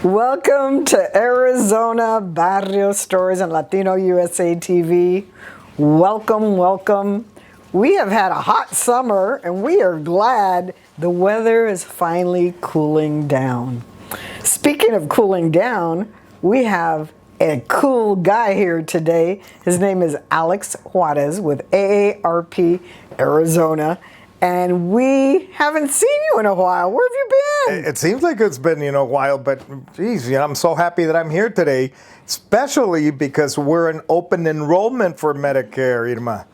Welcome to Arizona Barrio Stories on Latino USA TV. Welcome, welcome. We have had a hot summer and we are glad the weather is finally cooling down. Speaking of cooling down, we have a cool guy here today. His name is Alex Juarez with AARP Arizona. And we haven't seen you in a while. Where have you been? It seems like it's been, a while, but geez, I'm so happy that I'm here today, especially because we're in open enrollment for Medicare, Irma.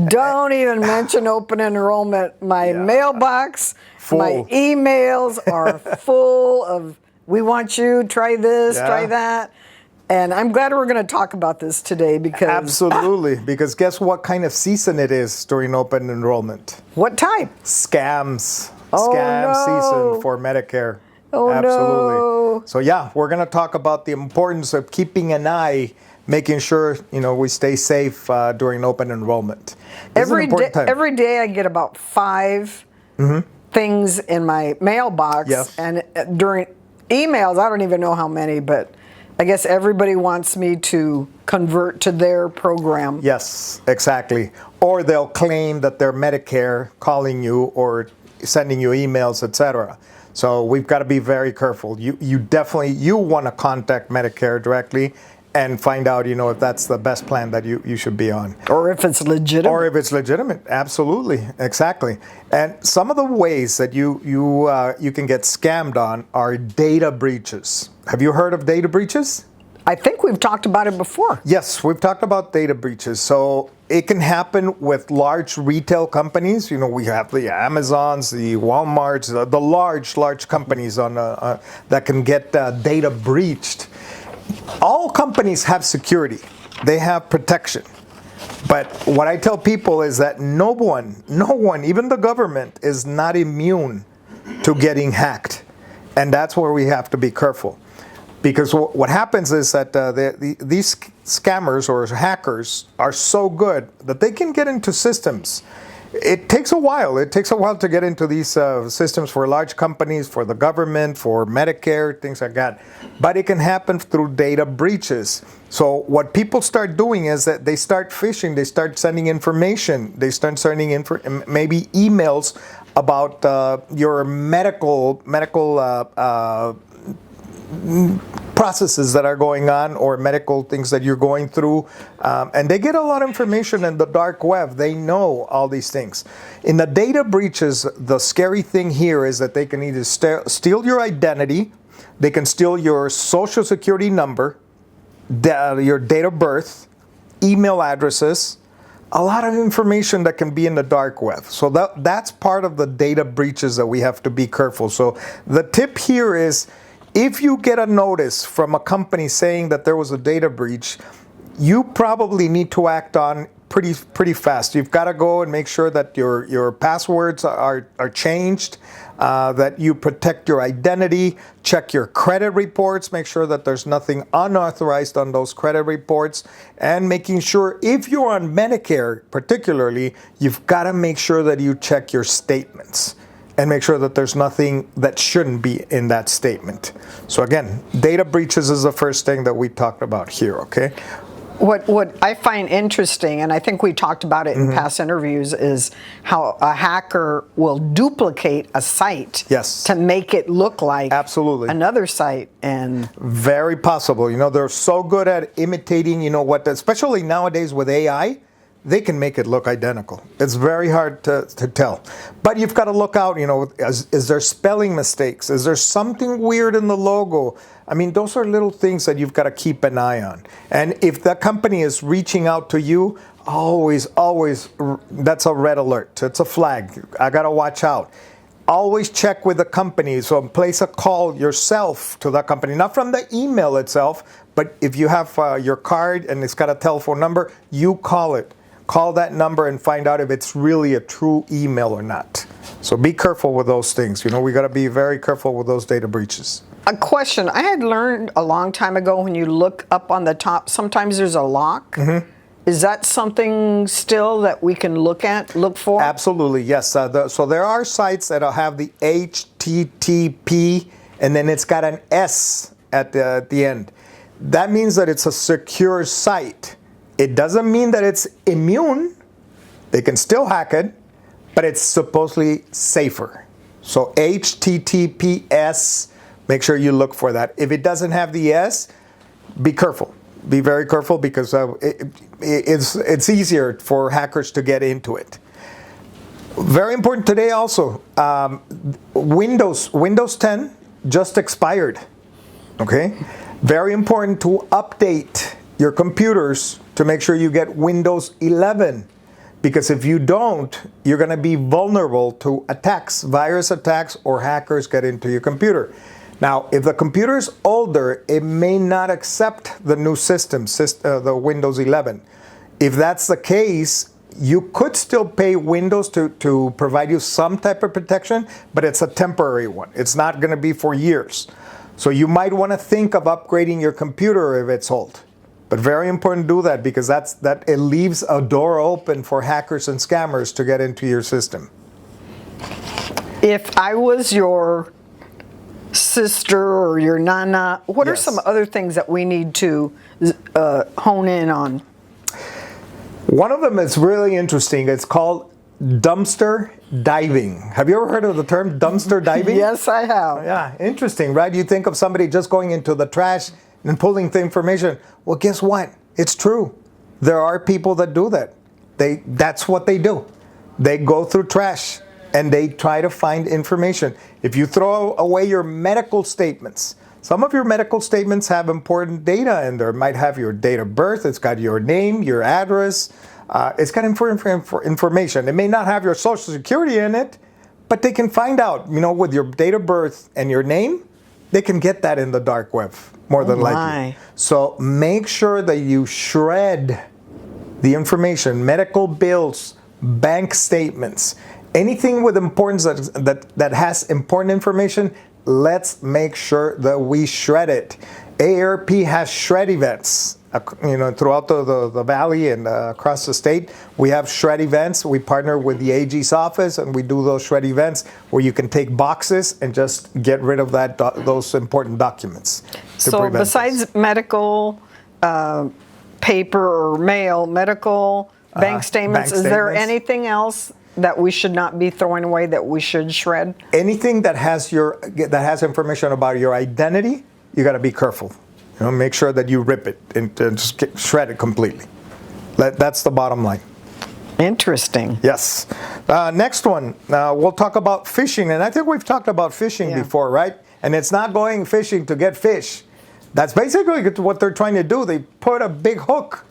Don't even mention open enrollment. My mailbox, my emails are full of, we want you, try this, try that. And I'm glad we're going to talk about this today because... Absolutely, because guess what kind of season it is during open enrollment? What type? Scams. Oh, Scam no. season for Medicare. Oh, Absolutely. no. So yeah, we're going to talk about the importance of keeping an eye, making sure, we stay safe during open enrollment. Every day I get about 5 things in my mailbox. Yes. And during emails, I don't even know how many, but... I guess everybody wants me to convert to their program. Yes, exactly. Or they'll claim that they're Medicare calling you or sending you emails, etc. So we've got to be very careful. You definitely want to contact Medicare directly and find out, if that's the best plan that you should be on. Or if it's legitimate. Or if it's legitimate, absolutely, exactly. And some of the ways that you can get scammed on are data breaches. Have you heard of data breaches? I think we've talked about it before. Yes, we've talked about data breaches. So it can happen with large retail companies. We have the Amazons, the Walmarts, the large companies that can get data breached. All companies have security. They have protection. But what I tell people is that no one, even the government, is not immune to getting hacked. And that's where we have to be careful. Because what happens is that these scammers or hackers are so good that they can get into systems. It takes a while. It takes a while to get into these systems for large companies, for the government, for Medicare, things like that. But it can happen through data breaches. So what people start doing is that they start phishing. They start sending information. They start sending maybe emails about your medical processes that are going on or medical things that you're going through. And they get a lot of information in the dark web. They know all these things. In the data breaches, the scary thing here is that they can either steal your identity, they can steal your social security number, your date of birth, email addresses, a lot of information that can be in the dark web. So that's part of the data breaches that we have to be careful. So the tip here is, if you get a notice from a company saying that there was a data breach, you probably need to act on pretty fast. You've got to go and make sure that your passwords are changed, that you protect your identity, check your credit reports, make sure that there's nothing unauthorized on those credit reports, and making sure if you're on Medicare particularly, you've got to make sure that you check your statements and make sure that there's nothing that shouldn't be in that statement. So again, data breaches is the first thing that we talked about here, okay? What I find interesting, and I think we talked about it in past interviews, is how a hacker will duplicate a site to make it look like another site. And very possible. They're so good at imitating, especially nowadays with AI, they can make it look identical. It's very hard to tell. But you've got to look out, is there spelling mistakes? Is there something weird in the logo? I mean, those are little things that you've got to keep an eye on. And if the company is reaching out to you, always, that's a red alert. It's a flag. I got to watch out. Always check with the company. So place a call yourself to that company, not from the email itself, but if you have your card and it's got a telephone number, you call it. call that number and find out if it's really a true email or not. So be careful with those things. We got to be very careful with those data breaches. A question. I had learned a long time ago, when you look up on the top, sometimes there's a lock. Mm-hmm. Is that something still that we can look for? Absolutely, yes. So there are sites that have the HTTP, and then it's got an S at the end. That means that it's a secure site. It doesn't mean that it's immune. They can still hack it, but it's supposedly safer. So HTTPS, make sure you look for that. If it doesn't have the S, be careful. Be very careful, because it's easier for hackers to get into it. Very important today also, Windows 10 just expired. Okay? Very important to update your computers to make sure you get Windows 11. Because if you don't, you're going to be vulnerable to attacks, virus attacks, or hackers get into your computer. Now, if the computer is older, it may not accept the new system, the Windows 11. If that's the case, you could still pay Windows to provide you some type of protection, but it's a temporary one. It's not going to be for years. So you might want to think of upgrading your computer if it's old. But very important to do that, because it leaves a door open for hackers and scammers to get into your system. If I was your sister or your nana, what are some other things that we need to hone in on? One of them is really interesting. It's called dumpster diving. Have you ever heard of the term dumpster diving? Yes, I have. Yeah, interesting, right? You think of somebody just going into the trash and pulling the information. Well, guess what? It's true. There are people that do that. That's what they do. They go through trash and they try to find information. If you throw away your medical statements, some of your medical statements have important data in there. It might have your date of birth, it's got your name, your address, it's got information. It may not have your social security in it, but they can find out, with your date of birth and your name, they can get that in the dark web, more than likely. So make sure that you shred the information, medical bills, bank statements, anything with importance that has important information. Let's make sure that we shred it. AARP has shred events, throughout the valley and across the state. We have shred events. We partner with the AG's office, and we do those shred events where you can take boxes and just get rid of those important documents. So besides medical paper or mail, medical bank statements, is there anything else that we should not be throwing away, that we should shred? Anything that has information about your identity, you got to be careful. Make sure that you rip it and just shred it completely. That's the bottom line. Interesting. Yes. Next one, we'll talk about fishing, and I think we've talked about fishing before, right? And it's not going fishing to get fish. That's basically what they're trying to do. They put a big hook.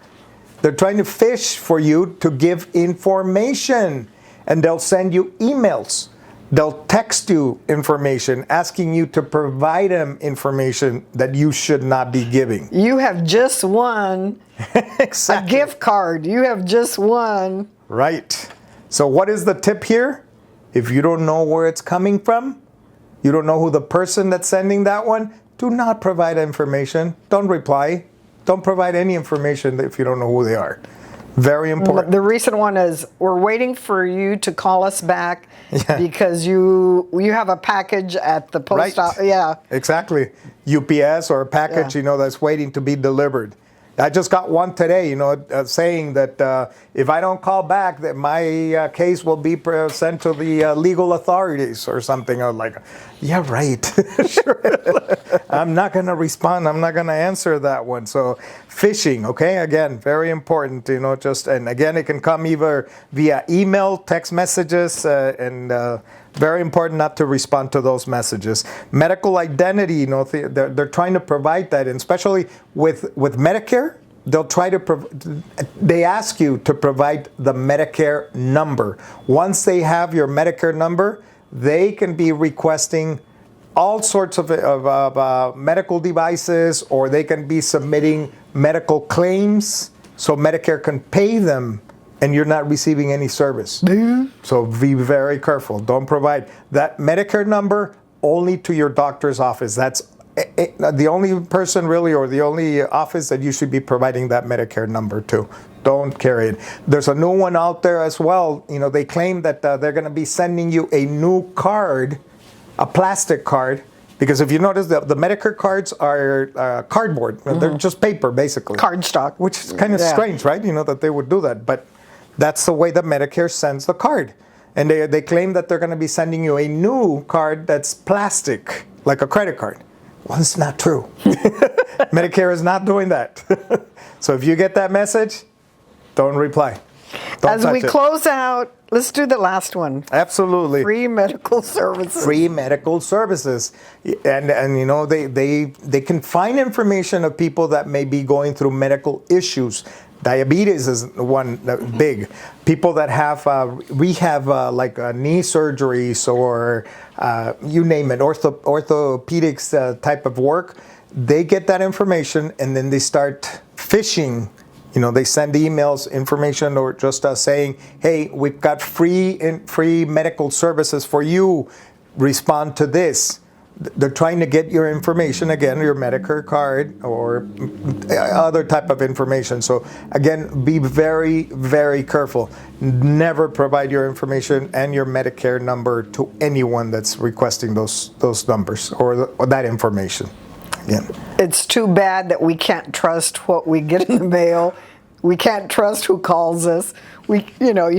They're trying to fish for you to give information. And they'll send you emails. They'll text you information, asking you to provide them information that you should not be giving. You have just won exactly. a gift card. You have just won. Right. So what is the tip here? If you don't know where it's coming from, you don't know who the person that's sending that one, do not provide information. Don't reply. Don't provide any information if you don't know who they are. Very important. The recent one is, we're waiting for you to call us back because you have a package at the post office. Yeah. Exactly. UPS or a package, that's waiting to be delivered. I just got one today, saying that if I don't call back, that my case will be sent to the legal authorities or something. I was like, yeah, right. Sure. I'm not going to respond. I'm not going to answer that one. So phishing, okay? Again, very important, and again, it can come either via email, text messages, and very important not to respond to those messages. Medical identity, they're trying to provide that, and especially with Medicare, they ask you to provide the Medicare number. Once they have your Medicare number, they can be requesting all sorts of medical devices, or they can be submitting medical claims so Medicare can pay them and you're not receiving any service. So be very careful. Don't provide that Medicare number only to your doctor's office. That's the only person really, or the only office that you should be providing that Medicare number to. Don't carry it. There's a new one out there as well. You know, they claim that they're going to be sending you a new card, a plastic card, because if you notice, the Medicare cards are cardboard. They're just paper, basically. Cardstock. Which is kind of strange, right? You know, that they would do that. But that's the way that Medicare sends the card. And they claim that they're going to be sending you a new card that's plastic, like a credit card. Well, it's not true. Medicare is not doing that. So if you get that message, don't reply. Don't As we close out, let's do the last one. Absolutely. Free medical services. Free medical services. And you know, they can find information of people that may be going through medical issues. Diabetes is one big. People that have rehab, like knee surgeries or you name it, orthopedics type of work, they get that information and then they start phishing. You know, they send emails, information, or just saying, hey, we've got free medical services for you. Respond to this. They're trying to get your information, again, your Medicare card or other type of information. So again, be very, very careful. Never provide your information and your Medicare number to anyone that's requesting those numbers or that information. Yeah. It's too bad that we can't trust what we get in the mail. We can't trust who calls us. You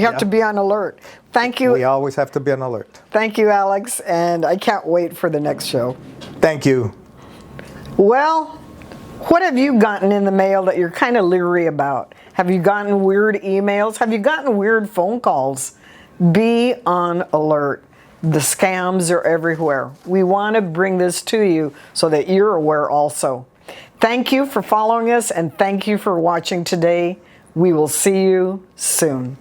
have to be on alert. Thank you. We always have to be on alert. Thank you, Alex, and I can't wait for the next show. Thank you. Well, what have you gotten in the mail that you're kind of leery about? Have you gotten weird emails? Have you gotten weird phone calls? Be on alert. The scams are everywhere. We want to bring this to you so that you're aware also. Thank you for following us and thank you for watching today. We will see you soon.